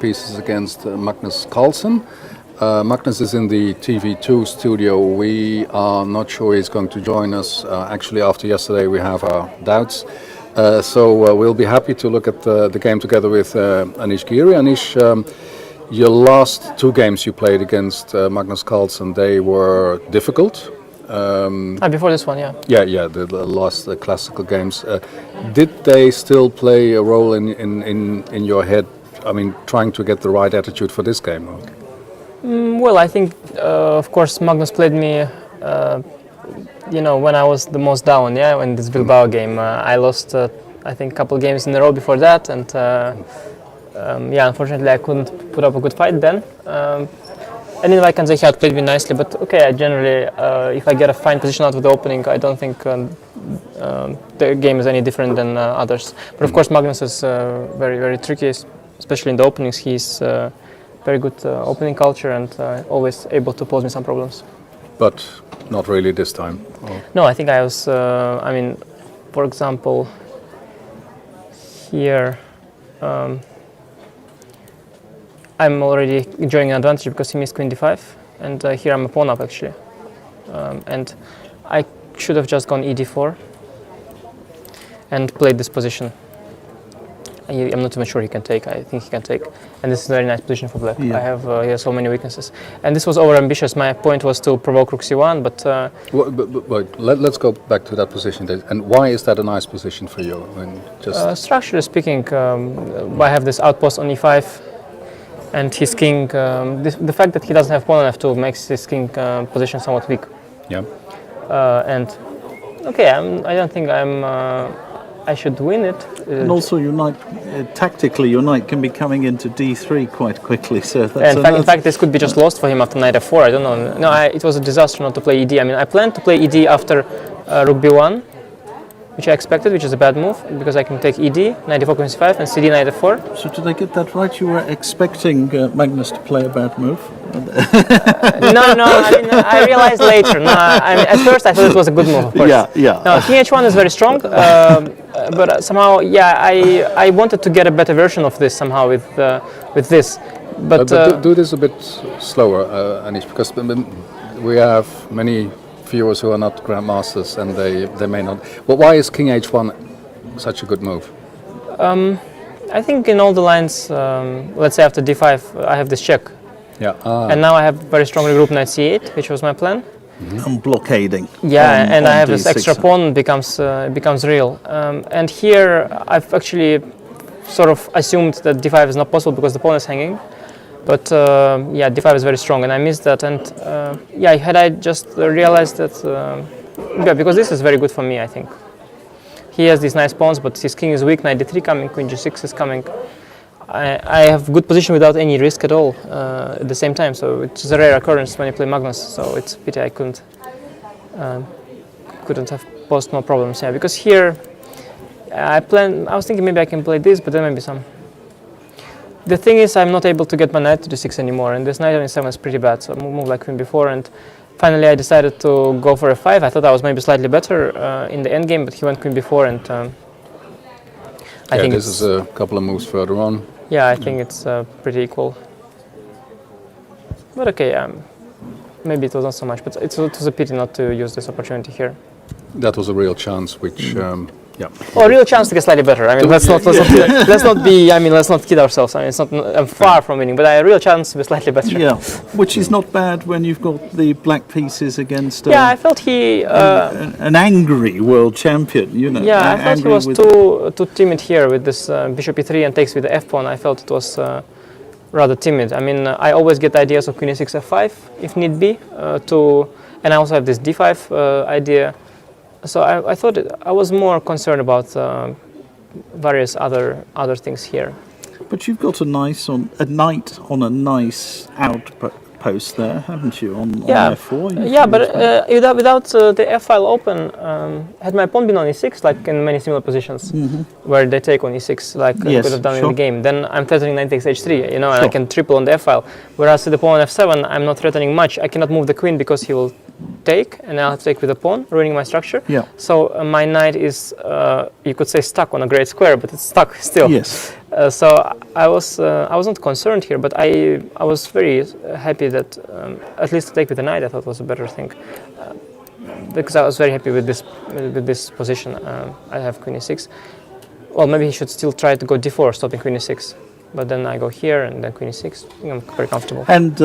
pieces against Magnus Carlsen. Magnus is in the TV2 studio. We are not sure he's going to join us. Actually, after yesterday, we have our doubts. So we'll be happy to look at the game together with ANISH GIRI. ANISH, your last two games you played against Magnus Carlsen, they were difficult. Before this one, yeah. Yeah, the last classical games. Did they still play a role in your head? I mean, trying to get the right attitude for this game? Well, I think, of course, Magnus played me, when I was the most down, yeah, in this Bilbao game. I lost, I think, a couple of games in a row before that, and unfortunately I couldn't put up a good fight then. And in Vikings he had played me nicely, but okay, I generally, if I get a fine position out of the opening, I don't think the game is any different than others. But of course Magnus is very, very tricky, especially in the openings. He's very good opening culture and always able to pose me some problems. But not really this time? Or? No, I think I was, for example, here, I'm already enjoying an advantage because he missed queen d5, and here I'm a pawn up actually. And I should have just gone ed4 and played this position. I'm not even sure he can take. I think he can take, and this is a very nice position for black. Yeah. I have he has so many weaknesses, and this was over ambitious. My point was to provoke rook c1, but let's go back to that position. And why is that a nice position for you? Structurally speaking, I have this outpost on e5, and his king. The fact that he doesn't have pawn on f2 makes his king position somewhat weak. Yeah. And okay, I don't think I should win it. And also, your knight, tactically, your knight can be coming into d3 quite quickly. So that's in fact, this could be just lost for him after knight f4. I don't know. No, it was a disaster not to play ed. I mean, I planned to play ed after rook b1, which I expected, which is a bad move because I can take ed, knight d4, queen c5, and cd knight f4. So did I get that right? You were expecting Magnus to play a bad move? No. I mean, I realized later. No, at first I thought it was a good move, of course. Yeah. No, king h1 is very strong, but somehow, I wanted to get a better version of this somehow with this. But do this a bit slower, Anish, because we have many viewers who are not grandmasters, and they may not. Well, why is king h1 such a good move? I think in all the lines, let's say after d5, I have this check. Yeah. And now I have very strongly grouped knight c8, which was my plan. I'm blockading. Yeah, and I have this extra pawn becomes real. And here I've actually sort of assumed that d5 is not possible because the pawn is hanging. But d5 is very strong, and I missed that. And had I just realized that, because this is very good for me, I think. He has these nice pawns, but his king is weak. Knight d3 coming, queen g6 is coming. I have good position without any risk at all at the same time. So it's a rare occurrence when you play Magnus. So it's a pity I couldn't have posed more problems. Yeah, because here I was thinking maybe I can play this, but then maybe some. The thing is, I'm not able to get my knight to d6 anymore, and this knight on e7 is pretty bad. So I moved like queen before, and finally I decided to go for f5. I thought I was maybe slightly better in the endgame, but he went queen before, and I think this is a couple of moves further on. Yeah, I think it's pretty equal. But okay, maybe it was not so much, but it was a pity not to use this opportunity here. That was a real chance, which. Oh, a real chance to get slightly better. I mean, let's not kid ourselves. I mean, it's not. I'm far from winning, but I have a real chance to be slightly better. Yeah, which is not bad when you've got the black pieces against. I felt he an angry world champion. Yeah, I felt he was too timid here with this bishop e3 and takes with the f pawn. I felt it was rather timid. I mean, I always get ideas of queen e6 f5 if need be and I also have this d5 idea. So I thought I was more concerned about various other things here. But you've got a knight on a nice outpost there, haven't you? On f4. Yeah, but without the f file open, had my pawn been on e6, like in many similar positions, where they take on e6, like I could have done in the game, then I'm threatening knight takes h3, and I can triple on the f file. Whereas with the pawn on f7, I'm not threatening much. I cannot move the queen because he will take, and I'll have to take with the pawn, ruining my structure. Yeah. So my knight is, you could say, stuck on a great square, but it's stuck still. Yes. So I was not concerned here, but I was very happy that at least to take with the knight I thought was a better thing, because I was very happy with this position. I have queen e6. Well, maybe he should still try to go d4, stopping queen e6. But then I go here and then queen e6. I'm very comfortable. And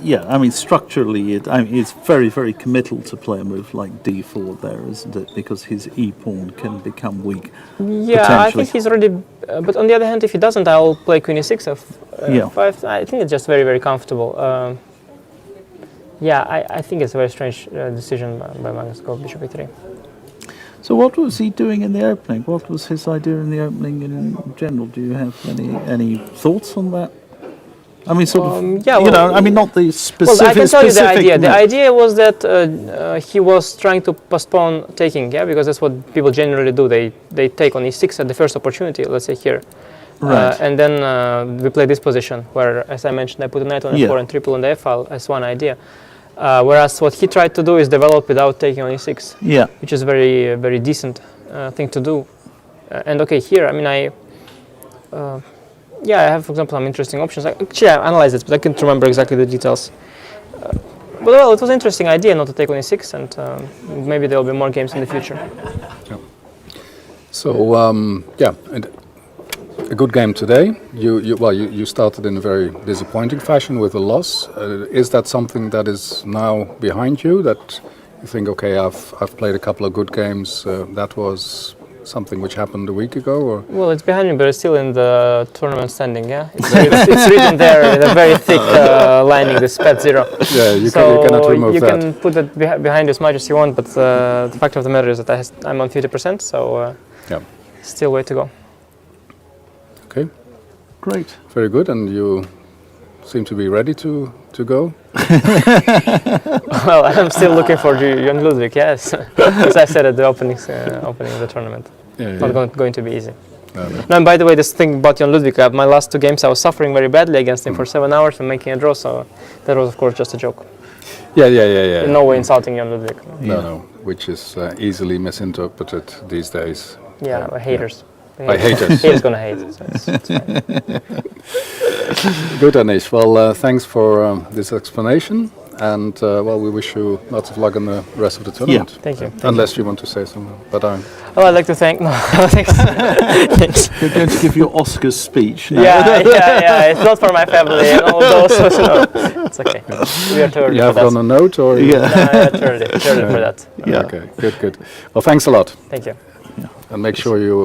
yeah, I mean structurally, it's very, very committal to play a move like d4 there, isn't it? Because his e pawn can become weak. Yeah, I think he's already. But on the other hand, if he doesn't, I'll play queen e6 f5. I think it's just very, very comfortable. Yeah, I think it's a very strange decision by Magnus to go bishop e3. So what was he doing in the opening? What was his idea in the opening in general? Do you have any thoughts on that? I mean, sort of, yeah, well, you know, I mean, not the specific. Well, I can tell you the idea. Move. The idea was that he was trying to postpone taking, yeah, because that's what people generally do. They take on e6 at the first opportunity, let's say here. Right. And then we play this position where, as I mentioned, I put a knight on f4 and triple on the f file as one idea. Whereas what he tried to do is develop without taking on e6, yeah, which is a very, very decent thing to do. And okay, here, I mean, yeah, I have, for example, some interesting options. Actually, I analyzed it, but I can't remember exactly the details. But well, it was an interesting idea not to take on e6, and maybe there will be more games in the future. Yeah. So yeah, and a good game today. You started in a very disappointing fashion with a loss. Is that something that is now behind you? That you think, okay, I've played a couple of good games. That was something which happened a week ago, or? Well, it's behind me, but it's still in the tournament standing. Yeah, it's written there in a very thick lining, the SPET 0. Yeah, you cannot remove that. You can put it behind as much as you want, but the fact of the matter is that I'm on 50%, so yeah, still way to go. Okay, great, very good, and you seem to be ready to go. Well, I'm still looking for Jan Ludwig, yes, as I said at the opening of the tournament. Yeah, Not going to be easy. No. No, and by the way, this thing about Jan Ludwig, my last 2 games I was suffering very badly against him for 7 hours and making a draw, so that was of course just a joke. Yeah. In no way insulting Jan Ludwig. No, which is easily misinterpreted these days. Yeah, by haters. By haters. He's gonna hate, so it's fine. Good, Anish. Well, thanks for this explanation, and well, we wish you lots of luck in the rest of the tournament. Yeah, thank you. Unless you want to say something, but Oh, I'd like to thank. No, thanks. Thanks. you're going to give your Oscars speech now. Yeah. It's not for my family and all those. So no, it's okay. We are too early. you have it on a note, or Yeah. Too early for that. Okay, good. Well, thanks a lot, Thank you. and make sure you